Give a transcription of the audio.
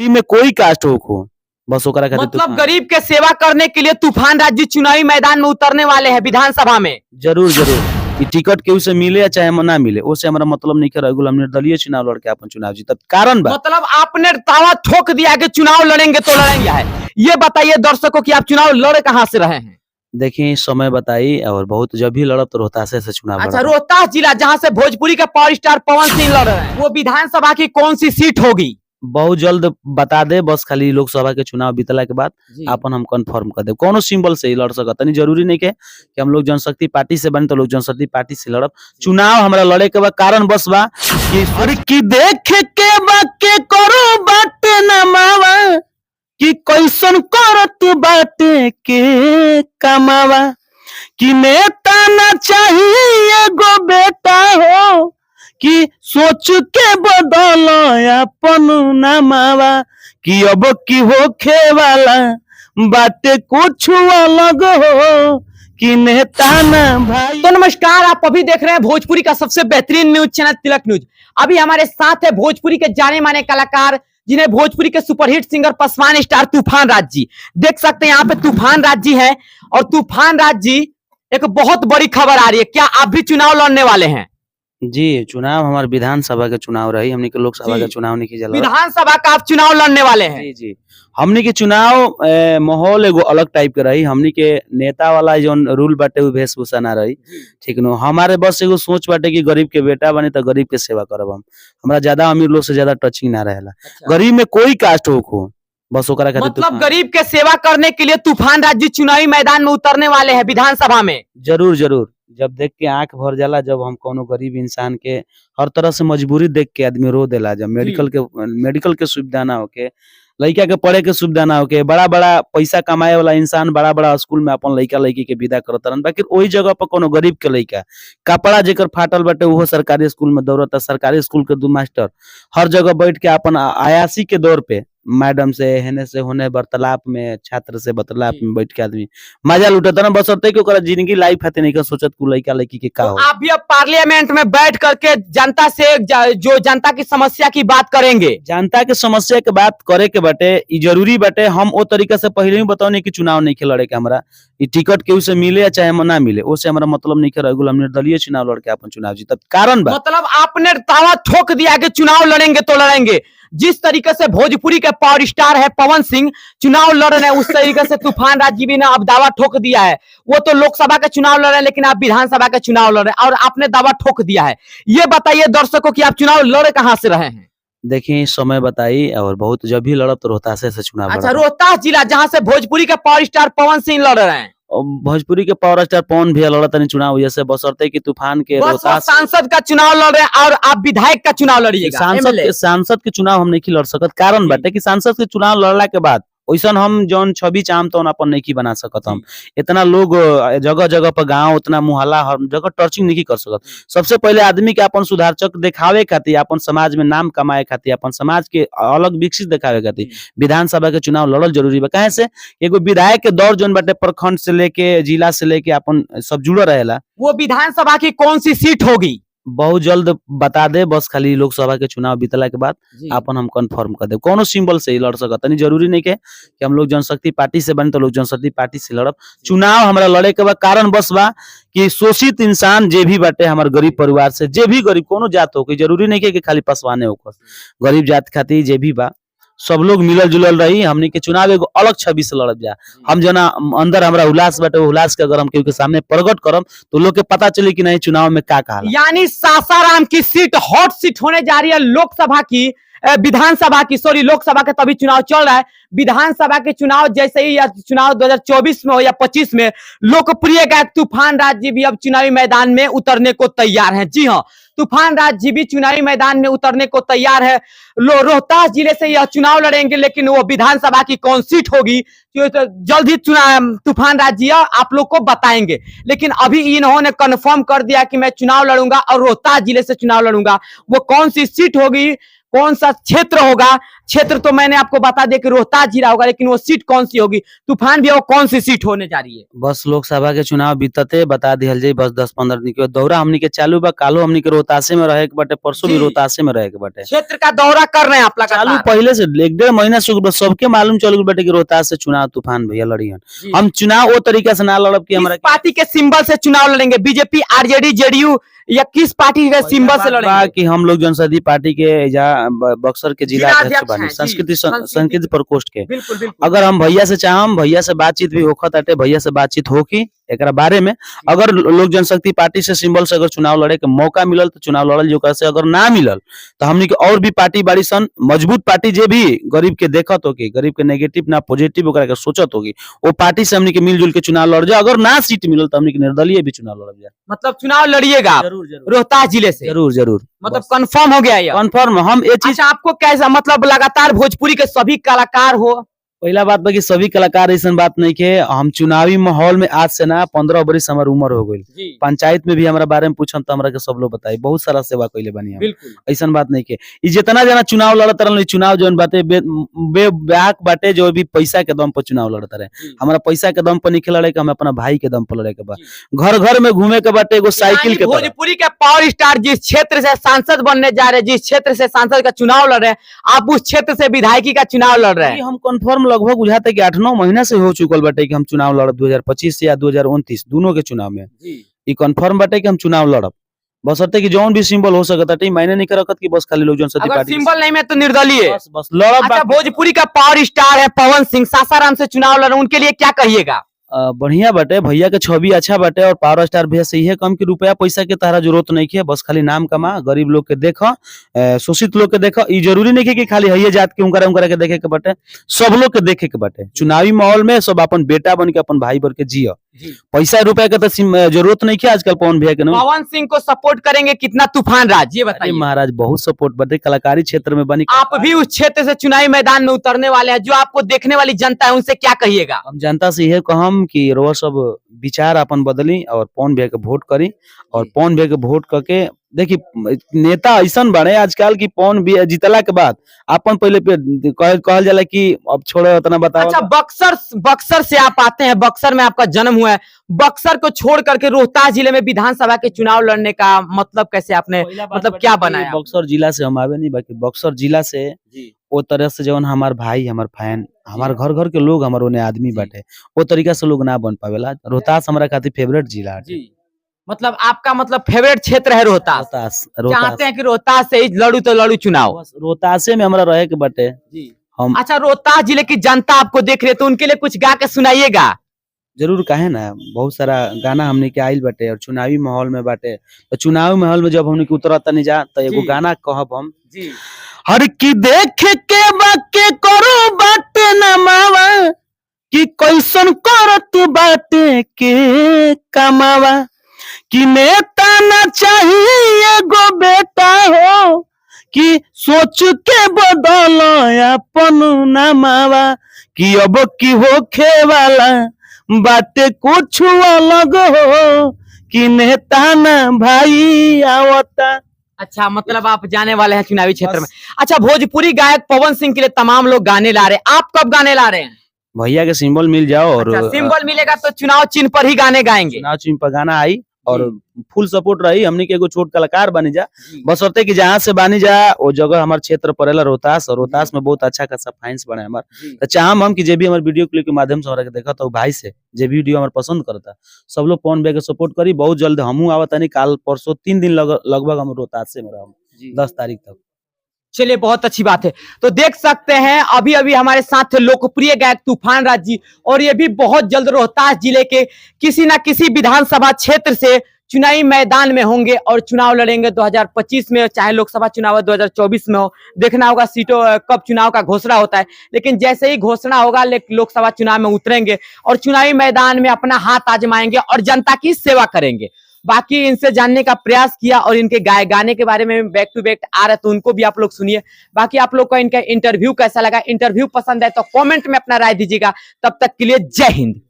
में कोई कास्ट हो बस ओकरा खातिर मतलब गरीब के सेवा करने के लिए तूफान राज जी चुनावी मैदान में उतरने वाले हैं विधानसभा में। जरूर कि टिकट केहू से मिले या चाहे ना मिले उससे हमारा मतलब नहीं कर हम निर्दलीय चुनाव लड़के अपन चुनाव जीतब कारण बा। मतलब आपने दावा ठोक दिया कि चुनाव लड़ेंगे तो लड़ेंगे है। ये बताइए दर्शकों कि आप चुनाव लड़े कहां से रहे हैं। देखिए समय बताई और बहुत जब भी लड़ब तो रोहतास से चुनाव। अच्छा रोहतास जिला जहां से भोजपुरी के पावर स्टार पवन सिंह लड़ रहे हैं वो विधानसभा की कौन सी सीट होगी बहुत जल्द बता दे बस खाली लोकसभा के चुनाव बीतला के बाद अपन हम कंफर्म कर दे कौन सिंबल से ही लड़ सकत नहीं जरूरी नहीं के कि हम लोग जनशक्ति पार्टी से बने तो लोग जनशक्ति पार्टी से लड़ब चुनाव हमारा लड़े के बाद कारण बस बा कि देखे के बाके करो बाटे ना मावा कि कैसन करत बाटे के कमावा कि नेता ना चाहिए गो बेटा हो कि सोच के बदल अपन नामावा कि अब की होखे वाला बातें कुछ अलग हो कि नेता ना भाई। तो नमस्कार, आप अभी देख रहे हैं भोजपुरी का सबसे बेहतरीन न्यूज चैनल तिलक न्यूज। अभी हमारे साथ है भोजपुरी के जाने माने कलाकार जिन्हें भोजपुरी के सुपरहिट सिंगर पसवान स्टार तूफान राज जी देख सकते हैं। यहाँ पे तूफान राज जी है और तूफान राज जी एक बहुत बड़ी खबर आ रही है, क्या आप भी चुनाव लड़ने वाले हैं। जी चुनाव हमारे विधानसभा के चुनाव रही हमने के लोकसभा का चुनाव नहीं किया विधानसभा का आप चुनाव लड़ने वाले हैं। जी हमने के चुनाव माहौल एगो अलग टाइप के रही हमने के नेता वाला जो रूल बाटे वो वेशभूषा ना रही ठीक नो हमारे बस एगो सोच बाटे कि गरीब के बेटा बने तो गरीब के सेवा करब हम हमरा ज्यादा अमीर लोग से ज्यादा टचिंग ना रहेला। गरीब में कोई कास्ट हो बस ओकरा खातिर मतलब गरीब के सेवा करने के लिए तूफान राज जी चुनावी मैदान में उतरने वाले हैं विधानसभा में। जरूर जब देख के आंख भर जाला जब हम कोनो गरीब इंसान के हर तरह से मजबूरी देख के आदमी रो देला जब मेडिकल के सुविधा ना होके लड़का के पढ़े के सुविधा ना होके बड़ा पैसा कमाए वाला इंसान बड़ा स्कूल में अपन लड़का लड़की के विदा करत रहन बाकी वही जगह पर कोनो गरीब के लड़का कपड़ा जेकर फाटल बाटे वो सरकारी स्कूल में दौड़ता सरकारी स्कूल के 2 मास्टर हर जगह बैठ के अपन आयासी के दौर पे मैडम से हेने से होने वार्तालाप में छात्र से वार्तालाप में बैठ के आदमी मजा लुटता ना बसरते कि ओकरा जिंदगी लाइफ है नहीं का सोचत को लड़का लड़की के का हो। आप भी अब पार्लियामेंट में बैठ करके जनता से जो जनता की समस्या की बात करेंगे। जनता के समस्या के बात करे के बाटे ई जरूरी बाटे हम ओ तरीका से पहले ही बताओ कि चुनाव नहीं के लड़े के हमरा ई टिकट केहू से मिले या चाहे ना मिले उससे हमारा मतलब नहीं कर हम निर्दलीय चुनाव लड़के अपन चुनाव जीतब कारण बा। मतलब आपने दावा ठोक दिया कि चुनाव लड़ेंगे तो लड़ेंगे। जिस तरीके से भोजपुरी के पावर स्टार है पवन सिंह चुनाव लड़ रहे हैं उस तरीके से तूफान राज जी भी ने अब दावा ठोक दिया है। वो तो लोकसभा का चुनाव लड़ रहे हैं लेकिन आप विधानसभा का चुनाव लड़ रहे हैं और आपने दावा ठोक दिया है। ये बताइए दर्शकों कि आप चुनाव लड़े कहां से रहे हैं। देखिए समय बताई और बहुत जब भी लड़ब तो रोहतास से चुनाव। अच्छा रोहतास जिला जहां से भोजपुरी के पावर स्टार पवन सिंह लड़ रहे हैं। भोजपुरी के पावर स्टार पवन भी लड़ता नहीं चुनाव जैसे बसरते कि तूफान के सांसद का चुनाव लड़ रहे हैं और आप विधायक का चुनाव लड़िएगा। सांसद के चुनाव हम नहीं लड़ सकत कारण बाटे कि सांसद के चुनाव लड़ला के बाद वैसा हम जौन छवि चाहम तो अपन नहीं बना सकत हम इतना लोग जगह जगह पर गांव उतना मुहल्ला हर जगह टर्चिंग नहीं कर सकत। सबसे पहले आदमी के अपन सुधारचक दिखावे खातिर अपन समाज में नाम कमाए खातिर अपन समाज के अलग विकसित दिखावे खातिर विधानसभा के चुनाव लड़ल जरूरी बा। काहे से एगो विधायक के दौर जौन बाटे प्रखंड से लेके जिला से लेके अपन सब जुड़ल रहेला। वो विधानसभा की कौन सी सीट होगी बहुत जल्द बता दे बस खाली लोकसभा के चुनाव बीतला के बाद अपन हम कंफर्म कर दे कौन सिंबल से ही लड़ सकत नहीं जरूरी नहीं के कि हम लोग जनशक्ति पार्टी से बने तो लोग जनशक्ति पार्टी से लड़ब चुनाव हमारा लड़े के बाद कारण बस बा कि शोषित इंसान जे भी बाटे हमारे गरीब परिवार से जे भी गरीब कोनो जात हो जरूरी नहीं के कि खाली पसवाने हो गरीब जात खातिर जे भी बा सब लोग मिलल जुलल रही हमने के चुनाव एगो अलग छवि से लड़ब जा। हम जना अंदर हमारा उल्लास बाटे उल्लास के अगर हम केहू के सामने प्रकट करम तो लोग के पता चले कि नहीं चुनाव में का कहा। यानी सासाराम की सीट हॉट सीट होने जा रही है लोकसभा की विधानसभा की लोकसभा के तभी चुनाव चल रहा है। विधानसभा के चुनाव जैसे ही या चुनाव 2024 में हो या 25 में लोकप्रिय गायक तूफान राज जी भी अब चुनावी मैदान में उतरने को तैयार हैं। जी हाँ तूफान राज जी भी चुनावी मैदान में उतरने को तैयार है। रोहतास जिले से यह चुनाव लड़ेंगे लेकिन वो विधानसभा की कौन सीट होगी तो जल्द ही चुनाव तूफान राज जी आप लोग को बताएंगे। लेकिन अभी इन्होंने कन्फर्म कर दिया कि मैं चुनाव लड़ूंगा और रोहतास जिले से चुनाव लड़ूंगा। वो कौन सी सीट होगी कौन सा क्षेत्र होगा। क्षेत्र तो मैंने आपको बता दिया कि रोहतास जिला होगा, लेकिन वो सीट कौन सी होगी, तूफान भी वो कौन सी सीट होने जा रही है। बस लोकसभा के चुनाव बीतते बता दिहल जाई, बस 10-15 दिन के दौरा हमनी के चालू बा। कालो हमनी के रोहतासे में रहे के बाटे, परसों भी जी। रोहतासे में रहे के बाटे। क्षेत्र का दौरा कर रहे हैं आप चालू लगातार। पहले से 1-1.5 महीना से सबके मालूम चल गई बाटे कि रोहतास से चुनाव तूफान भैया लड़ी हन। जी। हम चुनाव वो तरीका से ना लड़ब कि किस हमरा पार्टी के सिंबल से चुनाव लड़ेंगे, बीजेपी, आरजेडी, जेडीयू या किस पार्टी के सिंबल से लड़ेंगे। कि हम लोग जनशक्ति पार्टी के बक्सर के जिला अध्यक्ष बानी, हैं, जी, संस्कृति संस्कृति संस्कृति प्रकोष्ठ के। बिल्कुल बिल्कुल। अगर हम भैया से चाहम, भैया से बातचीत भी होखत आटे, भैया से बातचीत होकी एकरा बारे में। अगर लोक जनशक्ति पार्टी से सिंबल से अगर चुनाव लड़े के मौका मिलल तो चुनाव लड़ल, जो से अगर ना मिलल तो हमनी के और भी पार्टी बाड़ी सन मजबूत पार्टी, जे भी गरीब के देखत होगी, गरीब के नेगेटिव ना पॉजिटिव ओकरा के सोचत होगी, वो पार्टी से हमनी के मिलजुल के चुनाव लड़ जाए। अगर ना सीट मिलल तो हमनी के निर्दलीय भी चुनाव लड़ जाए। मतलब चुनाव लड़िएगा आप जरूर जरूर रोहतास जिले से, जरूर जरूर मतलब कंफर्म हो गया ये। कन्फर्म हम ये चीज। अच्छा, आपको कैसा मतलब लगातार भोजपुरी के सभी कलाकार हो। पहला बात बा कि सभी कलाकार ऐसा बात नहीं के, हम चुनावी माहौल में आज से ना 15 बरिस हमार उम्र हो गई। पंचायत में भी हमारा बारे में पूछन तो हमरा के सब लोग बताई, बहुत सारा सेवा कइले बानी हम। बिल्कुल ऐसा बात नहीं के ई जितना जना चुनाव लड़त रहल, चुनाव जौन बाटे बेबाक बाटे, जो भी पैसा के दम पर चुनाव लड़त रहे। हमारा पैसा के दम पर नहीं लड़े के, हम अपना भाई के दम पर लड़े के बा। घर घर में घूमे के बाटे एगो साइकिल के तरह। भोजपुरी के पावर स्टार जिस क्षेत्र से सांसद बनने जा रहे हैं, जिस क्षेत्र से सांसद का चुनाव लड़ रहे हैं, आप उस क्षेत्र से विधायकी का चुनाव लड़ रहे हैं। हम कंफर्म लगभग बुझाते कि 8-9 महीना से हो चुकल बाटे कि हम चुनाव लड़ब 2025 या 2029 दोनों के चुनाव में। ये कंफर्म बाटे कि हम चुनाव लड़ब, बशर्ते कि जौन भी सिंबल हो सकता है। मैंने नहीं करकत कि बस खाली लोग जनशक्ति अगर पार्टी सिंबल नहीं में तो निर्दलीय। बस लड़ब। अच्छा, भोजपुरी का पावर स्टार है पवन सिंह, सासाराम से चुनाव लड़ रहे हैं, उनके लिए क्या कहिएगा। बढ़िया बाटे, भैया के छवि अच्छा बाटे और पावर स्टार भैया से इहे कम कि रुपया पैसा के तारा जरूरत नहीं है, बस खाली नाम कमा, गरीब लोग के देख, शोषित लोग के देख। ई जरूरी नहीं है कि खाली हइये जात के उनकरा के देखे के बाटे, सब लोग के देखे के बाटे। चुनावी माहौल में सब अपन बेटा बन के अपन भाई बन के जियो। पैसा रुपया के तो जरूरत नहीं है आजकल पवन भैया के। पवन सिंह को सपोर्ट करेंगे कितना तूफान राज, ये बताइए। महाराज बहुत सपोर्ट बाटे, कलाकारी क्षेत्र में बनी। आप भी उस क्षेत्र से चुनावी मैदान में उतरने वाले हैं, जो आपको देखने वाली जनता है उनसे क्या कहिएगा। हम जनता से यह कहम कि रोज सब विचार अपन बदली और पवन भैया के वोट करी, और पवन भैया के वोट करके देखी। नेता ऐसा बने आजकल की पवन भैया जीतला के बाद अपन पहले पे कहल जाला कि अब छोड़ो उतना बताओ। अच्छा, बक्सर से आप आते हैं, बक्सर में आपका जन्म हुआ है, बक्सर को छोड़ करके रोहतास जिले में विधानसभा के चुनाव लड़ने का मतलब कैसे आपने, मतलब क्या बनाया। बक्सर जिला से हम आवे नहीं, बाकी बक्सर जिला से वो तरह से जवन हमार भाई, हमार फैन, हमार घर घर के लोग, हमार ओने आदमी बाटे, वो तरीका से लोग ना बन पावेला। रोहतास हमारा खातिर फेवरेट जिला है। मतलब आपका मतलब फेवरेट क्षेत्र है रोहतास। चाहते हैं कि रोहतास से ही लड़ू तो लड़ू चुनाव। रोहतासे में हमारा रहे के बाटे हम। अच्छा, रोहतास जिले की जनता आपको देख रही है तो उनके लिए कुछ गा के सुनाइएगा। जरूर, काहे ना, बहुत सारा गाना हमने के आइल बाटे और चुनावी माहौल में बाटे। तो चुनावी माहौल में जब हमने के उतरत नहीं जा तो एगो गाना कहब हम। हर की देख के बाके करो बाटे न मावा, कि कैसन करत बाटे के कमावा, कि नेता ना चाहिए गो बेटा हो, कि सोच के बदल अपन नमावा, कि अब की होखे वाला बाटे कुछ अलग हो, कि नेता ना भाई आवता। अच्छा, मतलब आप जाने वाले हैं चुनावी क्षेत्र में। अच्छा, भोजपुरी गायक पवन सिंह के लिए तमाम लोग गाने ला रहे हैं, आप कब गाने ला रहे हैं। भैया के सिंबल मिल जाओ और अच्छा, सिंबल मिलेगा तो चुनाव चिन्ह पर ही गाने गाएंगे। चुनाव चिन्ह पर गाना आई और फुल सपोर्ट रही। हमने के एगो छोट कलाकार बनी जा, बशर्ते कि जहाँ से बानी जा वो जगह हमारे क्षेत्र पड़ेला रोहतास, और रोहतास में बहुत अच्छा खासा फाइन्स बने हमार। तो चाहम हम कि जे भी हमारे वीडियो क्लिप के माध्यम से हमरा के देखा तो भाई से जे भी वीडियो हमारे पसंद करता, सब लोग पवन भैया के सपोर्ट करी। बहुत जल्द हमू आवत नहीं, काल परसों 3 दिन लगभग हम रोहतास से में रहम 10 तारीख तक। चलिए, बहुत अच्छी बात है। तो देख सकते हैं अभी अभी हमारे साथ लोकप्रिय गायक तूफान राज जी, और ये भी बहुत जल्द रोहतास जिले के किसी ना किसी विधानसभा क्षेत्र से चुनावी मैदान में होंगे और चुनाव लड़ेंगे 2025 में, चाहे लोकसभा चुनाव 2024 में हो। देखना होगा सीटों कब चुनाव का घोषणा होता है, लेकिन जैसे ही घोषणा होगा लोकसभा चुनाव में उतरेंगे और चुनावी मैदान में अपना हाथ आजमाएंगे और जनता की सेवा करेंगे। बाकी इनसे जानने का प्रयास किया और इनके गाने के बारे में बैक टू बैक आ रहा है, तो उनको भी आप लोग सुनिए। बाकी आप लोग को इनका इंटरव्यू कैसा लगा, इंटरव्यू पसंद है तो कमेंट में अपना राय दीजिएगा। तब तक के लिए जय हिंद।